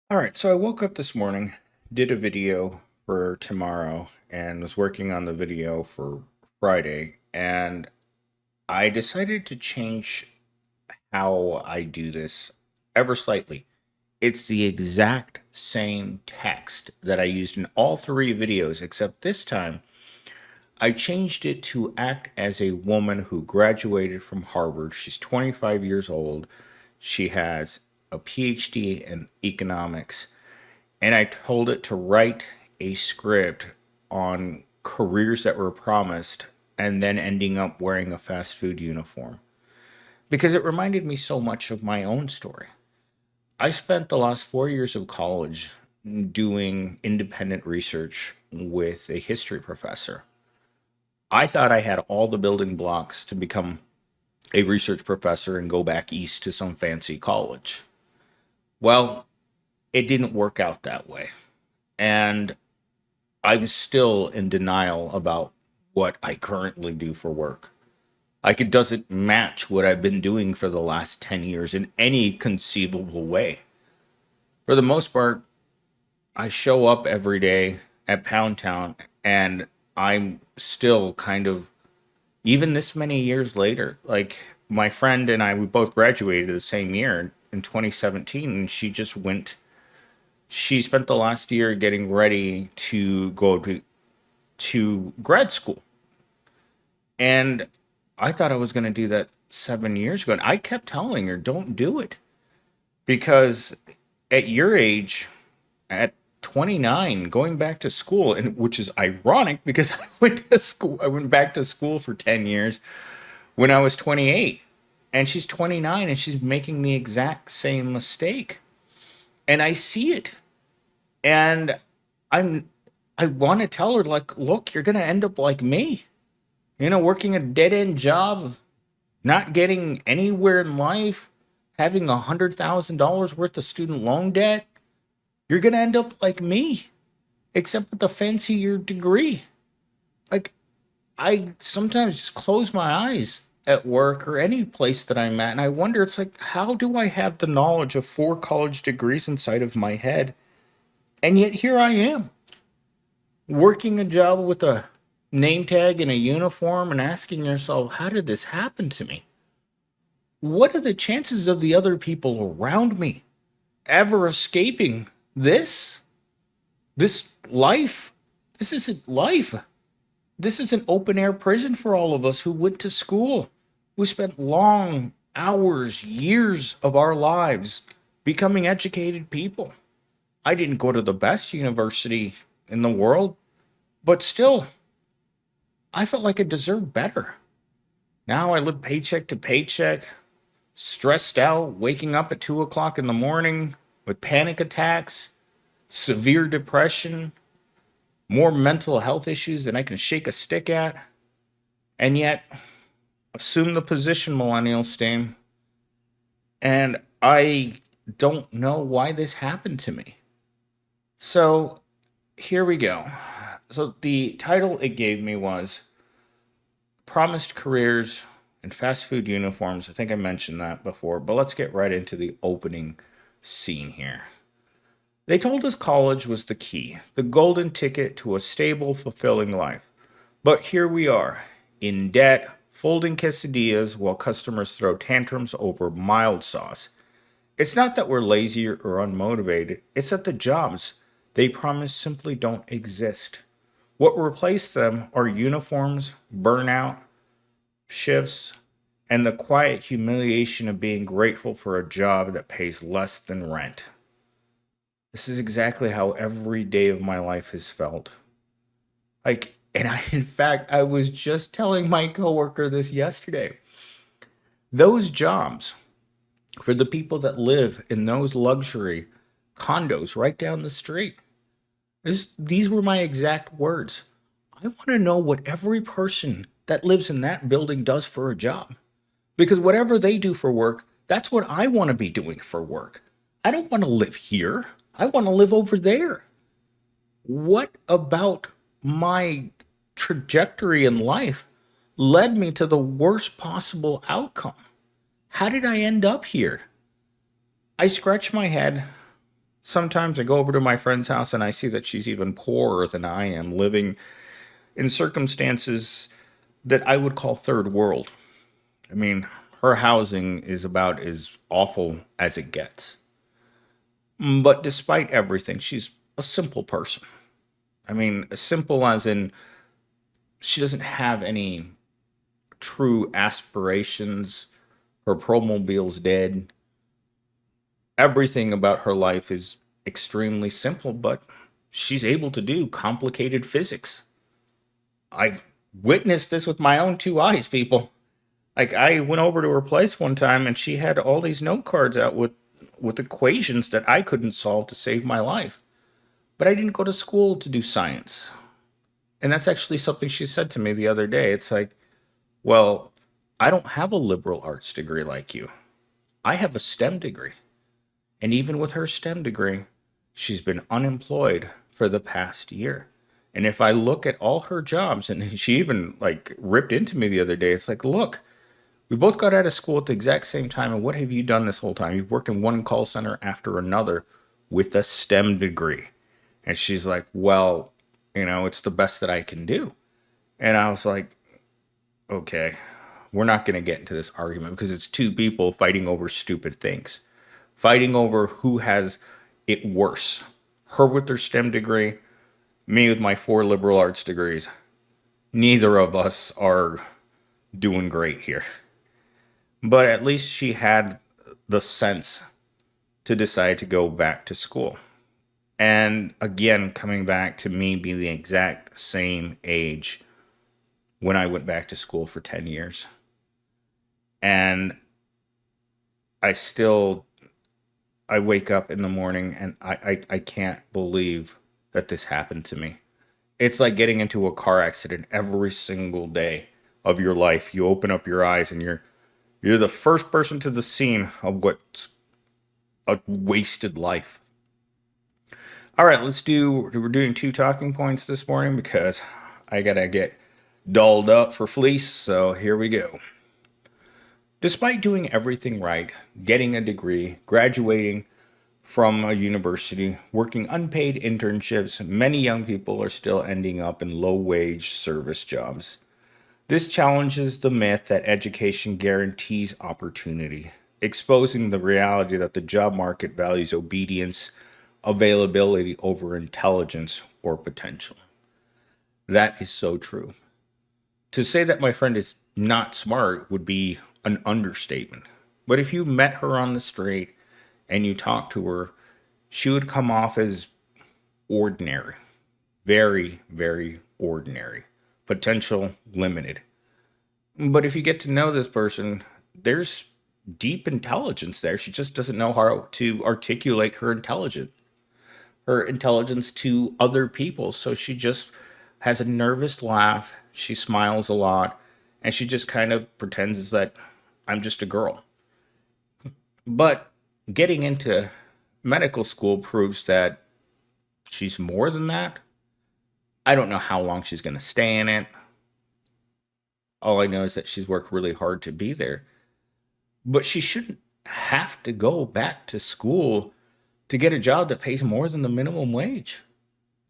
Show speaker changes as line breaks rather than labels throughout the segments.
All right, so I woke up this morning, did a video for tomorrow, and was working on the video for Friday, and I decided to change how I do this ever slightly. It's the exact same text that I used in all three videos, except this time I changed it to act as a woman who graduated from Harvard. She's 25 years old. She has a PhD in economics, and I told it to write a script on careers that were promised and then ending up wearing a fast food uniform because it reminded me so much of my own story. I spent the last 4 years of college doing independent research with a history professor. I thought I had all the building blocks to become a research professor and go back east to some fancy college. Well, it didn't work out that way. And I'm still in denial about what I currently do for work. Like, it doesn't match what I've been doing for the last 10 years in any conceivable way. For the most part, I show up every day at Pound Town and I'm still kind of, even this many years later, like my friend and I, we both graduated the same year in 2017, and she spent the last year getting ready to go to grad school. And I thought I was going to do that 7 years ago. And I kept telling her, don't do it. Because at your age, at 29, going back to school, and which is ironic because I went back to school for 10 years when I was 28. And she's 29 and she's making the exact same mistake. And I see it. And I'm I want to tell her, like, look, you're going to end up like me. Working a dead end job, not getting anywhere in life, having $100,000 worth of student loan debt. You're going to end up like me, except with a fancier degree. Like, I sometimes just close my eyes at work or any place that I'm at, and I wonder, it's like, how do I have the knowledge of four college degrees inside of my head? And yet here I am, working a job with a name tag and a uniform and asking yourself, how did this happen to me? What are the chances of the other people around me ever escaping this? This life? This isn't life. This is an open air prison for all of us who went to school, who spent long hours, years of our lives becoming educated people. I didn't go to the best university in the world, but still, I felt like I deserved better. Now I live paycheck to paycheck, stressed out, waking up at 2 o'clock in the morning with panic attacks, severe depression, more mental health issues than I can shake a stick at. And yet, assume the position, millennial stain. And I don't know why this happened to me. So here we go. So the title it gave me was Promised Careers in Fast Food Uniforms. I think I mentioned that before, but let's get right into the opening scene here. They told us college was the key, the golden ticket to a stable, fulfilling life. But here we are, in debt, folding quesadillas while customers throw tantrums over mild sauce. It's not that we're lazy or unmotivated, it's that the jobs they promise simply don't exist. What replaced them are uniforms, burnout, shifts, and the quiet humiliation of being grateful for a job that pays less than rent. This is exactly how every day of my life has felt. In fact, I was just telling my coworker this yesterday. Those jobs for the people that live in those luxury condos right down the street. These were my exact words. I want to know what every person that lives in that building does for a job. Because whatever they do for work, that's what I want to be doing for work. I don't want to live here. I want to live over there. What about my trajectory in life led me to the worst possible outcome? How did I end up here? I scratch my head Sometimes I go over to my friend's house and I see that she's even poorer than I am, living in circumstances that I would call third world. I mean, her housing is about as awful as it gets. But despite everything, she's a simple person. I mean, simple as in she doesn't have any true aspirations. Her promobile's dead. Everything about her life is extremely simple, but she's able to do complicated physics. I've witnessed this with my own two eyes, people. Like I went over to her place one time and she had all these note cards out with equations that I couldn't solve to save my life. But I didn't go to school to do science. And that's actually something she said to me the other day. It's like, well, I don't have a liberal arts degree like you. I have a STEM degree. And even with her STEM degree, she's been unemployed for the past year. And if I look at all her jobs, and she even like ripped into me the other day, it's like, look, we both got out of school at the exact same time. And what have you done this whole time? You've worked in one call center after another with a STEM degree. And she's like, well, it's the best that I can do. And I was like, okay, we're not going to get into this argument because it's two people fighting over stupid things, fighting over who has it worse. Her with her STEM degree, me with my 4 liberal arts degrees. Neither of us are doing great here. But at least she had the sense to decide to go back to school. And again, coming back to me being the exact same age when I went back to school for 10 years. And I still, I wake up in the morning and I can't believe that this happened to me. It's like getting into a car accident every single day of your life. You open up your eyes and you're the first person to the scene of what's a wasted life. All right, we're doing 2 talking points this morning because I gotta get dolled up for fleece, so here we go. Despite doing everything right, getting a degree, graduating from a university, working unpaid internships, many young people are still ending up in low wage service jobs. This challenges the myth that education guarantees opportunity, exposing the reality that the job market values obedience, availability over intelligence or potential. That is so true. To say that my friend is not smart would be an understatement. But if you met her on the street and you talked to her, she would come off as ordinary. Very, very ordinary. Potential limited. But if you get to know this person, there's deep intelligence there. She just doesn't know how to articulate her intelligence to other people. So she just has a nervous laugh. She smiles a lot. And she just kind of pretends that I'm just a girl. But getting into medical school proves that she's more than that. I don't know how long she's going to stay in it. All I know is that she's worked really hard to be there. But she shouldn't have to go back to school to get a job that pays more than the minimum wage.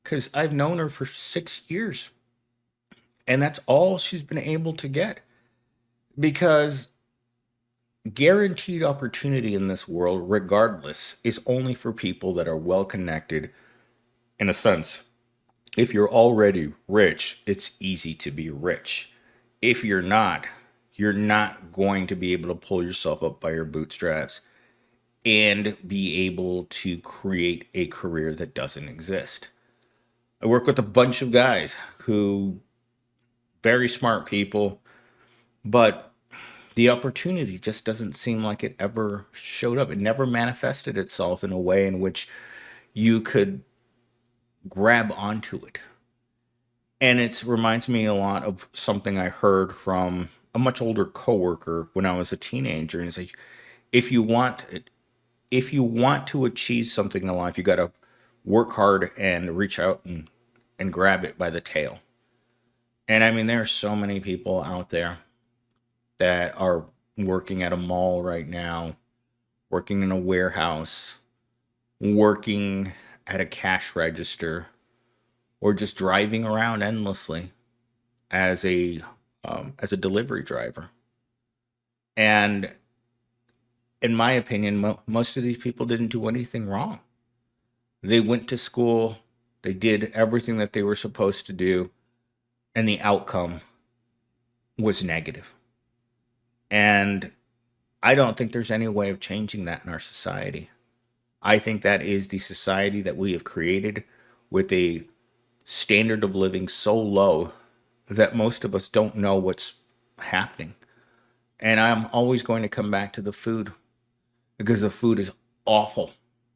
Because I've known her for 6 years. And that's all she's been able to get. Because guaranteed opportunity in this world, regardless, is only for people that are well connected. In a sense, if you're already rich, it's easy to be rich. If you're not going to be able to pull yourself up by your bootstraps and be able to create a career that doesn't exist. I work with a bunch of guys who very smart people, but the opportunity just doesn't seem like it ever showed up. It never manifested itself in a way in which you could grab onto it. And it reminds me a lot of something I heard from a much older coworker when I was a teenager. And it's like, if you want if you want to achieve something in life, you got to work hard and reach out and grab it by the tail. And I mean, there are so many people out there that are working at a mall right now, working in a warehouse, working at a cash register, or just driving around endlessly as a delivery driver. And in my opinion, most of these people didn't do anything wrong. They went to school, they did everything that they were supposed to do, and the outcome was negative. And I don't think there's any way of changing that in our society. I think that is the society that we have created, with a standard of living so low that most of us don't know what's happening. And I'm always going to come back to the food, because the food is awful.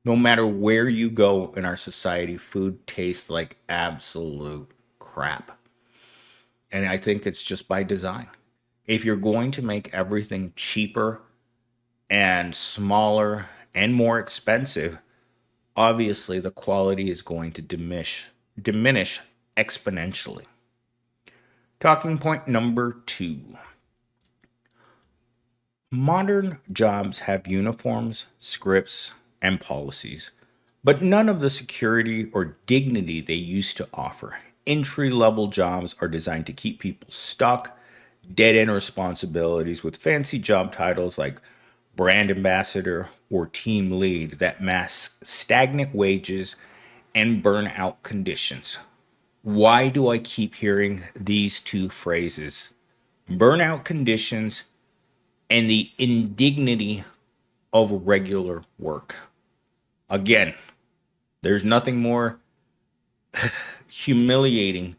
No matter where you go in our society, food tastes like absolute crap. And I think it's just by design. If you're going to make everything cheaper and smaller and more expensive, obviously the quality is going to diminish exponentially. Talking point number 2. Modern jobs have uniforms, scripts, and policies, but none of the security or dignity they used to offer. Entry level jobs are designed to keep people stuck, dead end responsibilities with fancy job titles like brand ambassador or team lead that mask stagnant wages and burnout conditions. Why do I keep hearing these two phrases? Burnout conditions and the indignity of regular work. Again, there's nothing more humiliating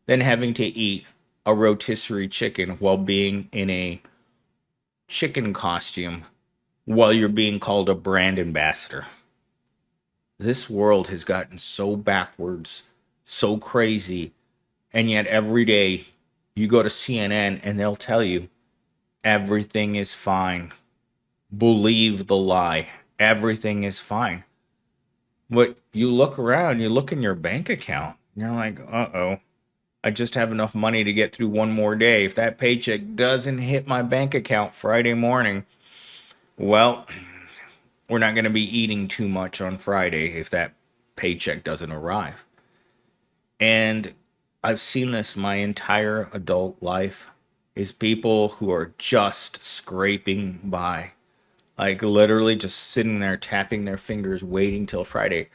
than having to eat a rotisserie chicken while being in a chicken costume while you're being called a brand ambassador. This world has gotten so backwards, so crazy, and yet every day you go to CNN and they'll tell you everything is fine. Believe the lie. Everything is fine. But you look around, you look in your bank account, and you're like, uh-oh, I just have enough money to get through one more day. If that paycheck doesn't hit my bank account Friday morning, well, we're not going to be eating too much on Friday if that paycheck doesn't arrive. And I've seen this my entire adult life, is people who are just scraping by. Like literally just sitting there tapping their fingers, waiting till Friday.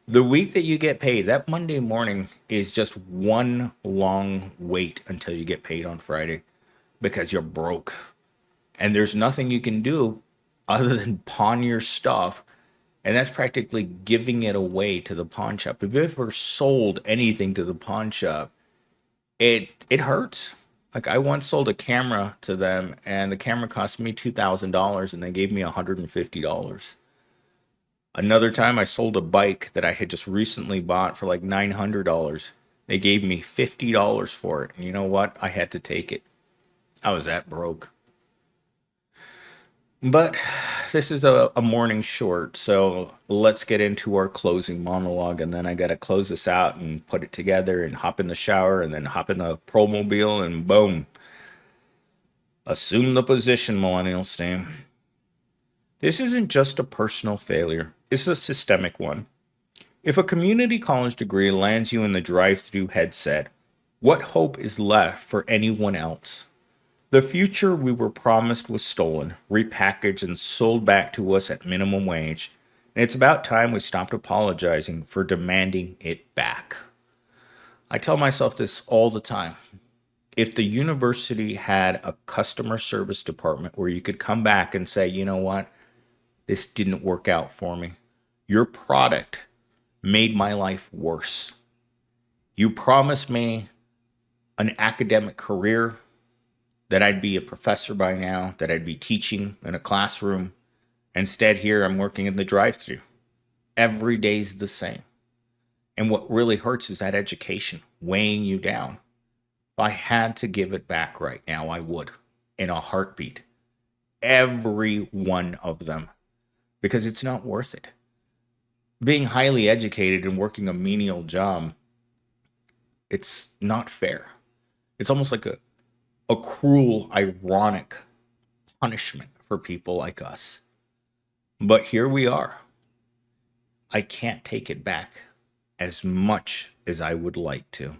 The week that you get paid, that Monday morning is just one long wait until you get paid on Friday, because you're broke. And there's nothing you can do other than pawn your stuff. And that's practically giving it away to the pawn shop. If you ever sold anything to the pawn shop, it hurts. Like I once sold a camera to them, and the camera cost me $2,000, and they gave me $150. Another time I sold a bike that I had just recently bought for like $900. They gave me $50 for it. And you know what? I had to take it. I was that broke. But this is a morning short, so let's get into our closing monologue, and then I gotta close this out and put it together and hop in the shower and then hop in the promobile and boom. Assume the position, millennial Stan. This isn't just a personal failure, it's a systemic one. If a community college degree lands you in the drive-through headset, what hope is left for anyone else? The future we were promised was stolen, repackaged, and sold back to us at minimum wage, and it's about time we stopped apologizing for demanding it back. I tell myself this all the time. If the university had a customer service department where you could come back and say, you know what, this didn't work out for me. Your product made my life worse. You promised me an academic career, that I'd be a professor by now, that I'd be teaching in a classroom. Instead, here I'm working in the drive-thru. Every day's the same. And what really hurts is that education weighing you down. If I had to give it back right now, I would, in a heartbeat. Every one of them. Because it's not worth it. Being highly educated and working a menial job, it's not fair. It's almost like a cruel, ironic punishment for people like us. But here we are. I can't take it back as much as I would like to.